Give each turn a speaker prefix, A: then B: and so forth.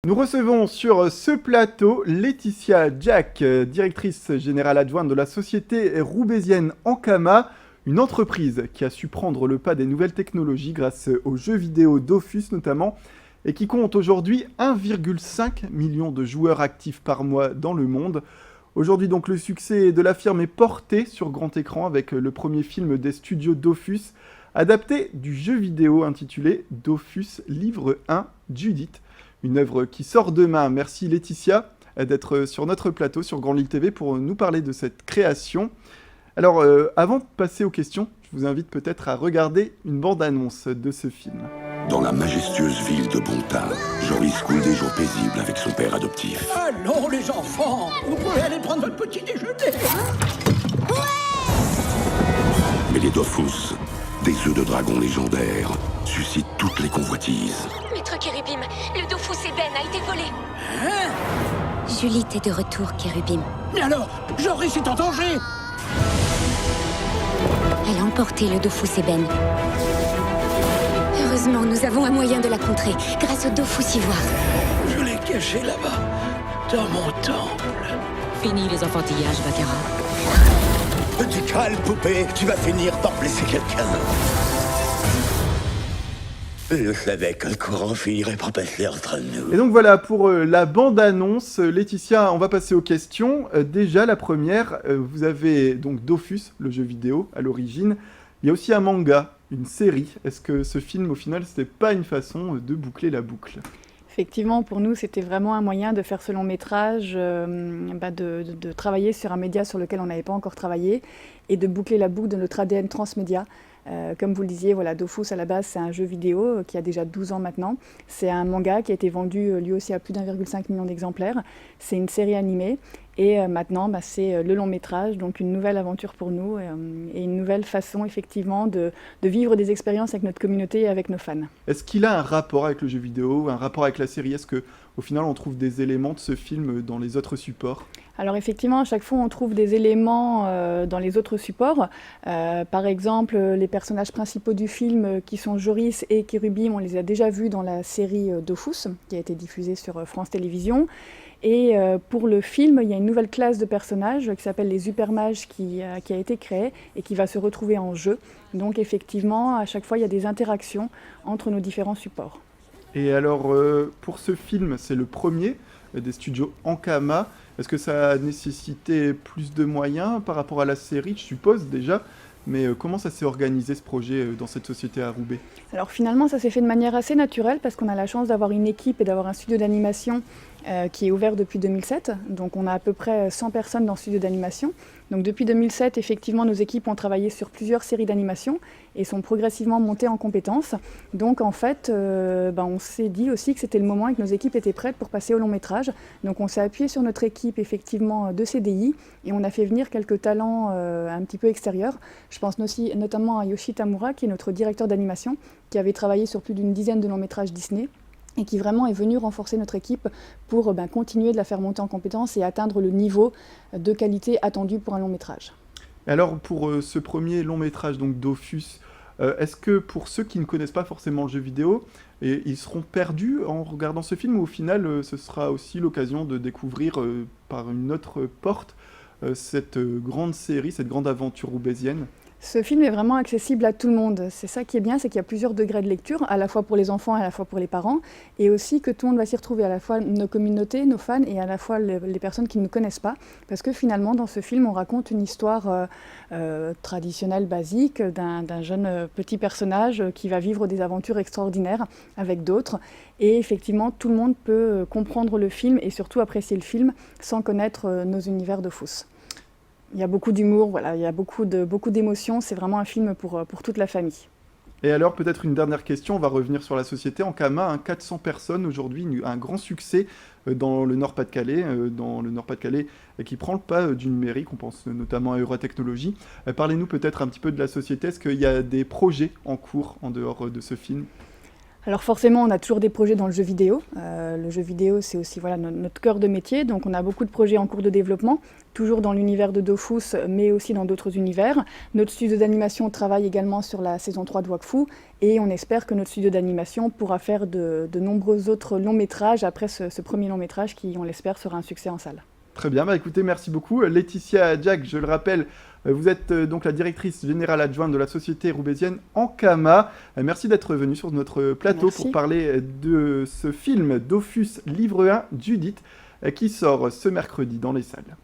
A: Nous recevons sur ce plateau Laetitia Jack, directrice générale adjointe de la société roubaisienne Ankama, une entreprise qui a su prendre le pas des nouvelles technologies grâce aux jeux vidéo Dofus notamment, et qui compte aujourd'hui 1,5 million de joueurs actifs par mois dans le monde. Aujourd'hui donc le succès de la firme est porté sur grand écran avec le premier film des studios Dofus, adapté du jeu vidéo intitulé Dofus Livre 1 Judith. Une œuvre qui sort demain. Merci Laetitia d'être sur notre plateau sur Grand Lille TV pour nous parler de cette création. Alors, avant de passer aux questions, je vous invite peut-être à regarder une bande-annonce de ce film.
B: Dans la majestueuse ville de Bonta, Joris coule des jours paisibles avec son père adoptif.
C: Allons les enfants, vous pouvez aller prendre votre petit déjeuner.
B: Mais les Dofus, des œufs de dragon légendaires, suscitent toutes les convoitises.
D: Maître Kérubim, le Dofus Eben a été volé.
C: Hein?
D: Judith est de retour, Kérubim.
C: Mais alors, Joris est en danger.
D: Elle a emporté le Dofus Eben. Heureusement, nous avons un moyen de la contrer, grâce au Dofus Ivoire.
C: Je l'ai caché là-bas, dans mon temple.
E: Fini les enfantillages, Vakara.
F: Petit calme, poupée, tu vas finir par blesser quelqu'un. Je savais que le courant finirait par passer entre nous.
A: Et donc voilà, pour la bande-annonce, Laetitia, on va passer aux questions. Déjà, la première, vous avez donc Dofus, le jeu vidéo, à l'origine. Il y a aussi un manga, une série. Est-ce que ce film, au final, c'était pas une façon de boucler la boucle ?
G: Effectivement, pour nous, c'était vraiment un moyen de faire ce long métrage, de travailler sur un média sur lequel on n'avait pas encore travaillé et de boucler la boucle de notre ADN transmédia. Comme vous le disiez, voilà, Dofus à la base c'est un jeu vidéo qui a déjà 12 ans maintenant. C'est un manga qui a été vendu lui aussi à plus d'1,5 million d'exemplaires. C'est une série animée et maintenant c'est le long métrage, donc une nouvelle aventure pour nous et une nouvelle façon effectivement de vivre des expériences avec notre communauté et avec nos fans.
A: Est-ce qu'il a un rapport avec le jeu vidéo, un rapport avec la série ? Est-ce qu'au final on trouve des éléments de ce film dans les autres supports ?
G: Alors effectivement, à chaque fois, on trouve des éléments dans les autres supports. Par exemple, les personnages principaux du film, qui sont Joris et Kérubim, on les a déjà vus dans la série Dofus, qui a été diffusée sur France Télévisions. Et pour le film, il y a une nouvelle classe de personnages qui s'appelle les Supermages qui a été créée et qui va se retrouver en jeu. Donc effectivement, à chaque fois, il y a des interactions entre nos différents supports.
A: Et alors, pour ce film, c'est le premier des studios Ankama. Est-ce que ça a nécessité plus de moyens par rapport à la série, je suppose déjà, mais comment ça s'est organisé ce projet dans cette société à Roubaix ?
G: Alors finalement, ça s'est fait de manière assez naturelle parce qu'on a la chance d'avoir une équipe et d'avoir un studio d'animation qui est ouvert depuis 2007. Donc on a à peu près 100 personnes dans le studio d'animation. Donc depuis 2007, effectivement, nos équipes ont travaillé sur plusieurs séries d'animation et sont progressivement montées en compétences. Donc en fait, on s'est dit aussi que c'était le moment et que nos équipes étaient prêtes pour passer au long métrage. Donc on s'est appuyé sur notre équipe effectivement de CDI et on a fait venir quelques talents un petit peu extérieurs. Je pense aussi notamment à Yoshi Tamura, qui est notre directeur d'animation, qui avait travaillé sur plus d'une dizaine de longs métrages Disney et qui vraiment est venu renforcer notre équipe pour continuer de la faire monter en compétences et atteindre le niveau de qualité attendu pour un long métrage.
A: Alors pour ce premier long métrage, donc Dofus, est-ce que pour ceux qui ne connaissent pas forcément le jeu vidéo, ils seront perdus en regardant ce film ou au final ce sera aussi l'occasion de découvrir par une autre porte cette grande série, cette grande aventure roubaisienne ?
G: Ce film est vraiment accessible à tout le monde. C'est ça qui est bien, c'est qu'il y a plusieurs degrés de lecture, à la fois pour les enfants et à la fois pour les parents, et aussi que tout le monde va s'y retrouver, à la fois nos communautés, nos fans, et à la fois les personnes qui ne nous connaissent pas, parce que finalement, dans ce film, on raconte une histoire traditionnelle, basique, d'un jeune petit personnage qui va vivre des aventures extraordinaires avec d'autres, et effectivement, tout le monde peut comprendre le film et surtout apprécier le film sans connaître nos univers de Dofus. Il y a beaucoup d'humour, voilà, il y a beaucoup d'émotions, c'est vraiment un film pour toute la famille.
A: Et alors, peut-être une dernière question, on va revenir sur la société. Ankama, 400 personnes aujourd'hui, un grand succès dans le Nord-Pas-de-Calais, qui prend le pas du numérique, on pense notamment à Eurotechnologie. Parlez-nous peut-être un petit peu de la société, est-ce qu'il y a des projets en cours en dehors de ce film ?
G: Alors forcément, on a toujours des projets dans le jeu vidéo. Le jeu vidéo, c'est aussi notre cœur de métier. Donc on a beaucoup de projets en cours de développement, toujours dans l'univers de Dofus, mais aussi dans d'autres univers. Notre studio d'animation travaille également sur la saison 3 de Wakfu. Et on espère que notre studio d'animation pourra faire de nombreux autres longs métrages après ce premier long métrage qui, on l'espère, sera un succès en salle.
A: Très bien, écoutez, merci beaucoup. Laetitia Jack, je le rappelle, vous êtes donc la directrice générale adjointe de la société roubaisienne Ankama. Merci d'être venue sur notre plateau pour parler de ce film Dofus Livre 1 Judith qui sort ce mercredi dans les salles.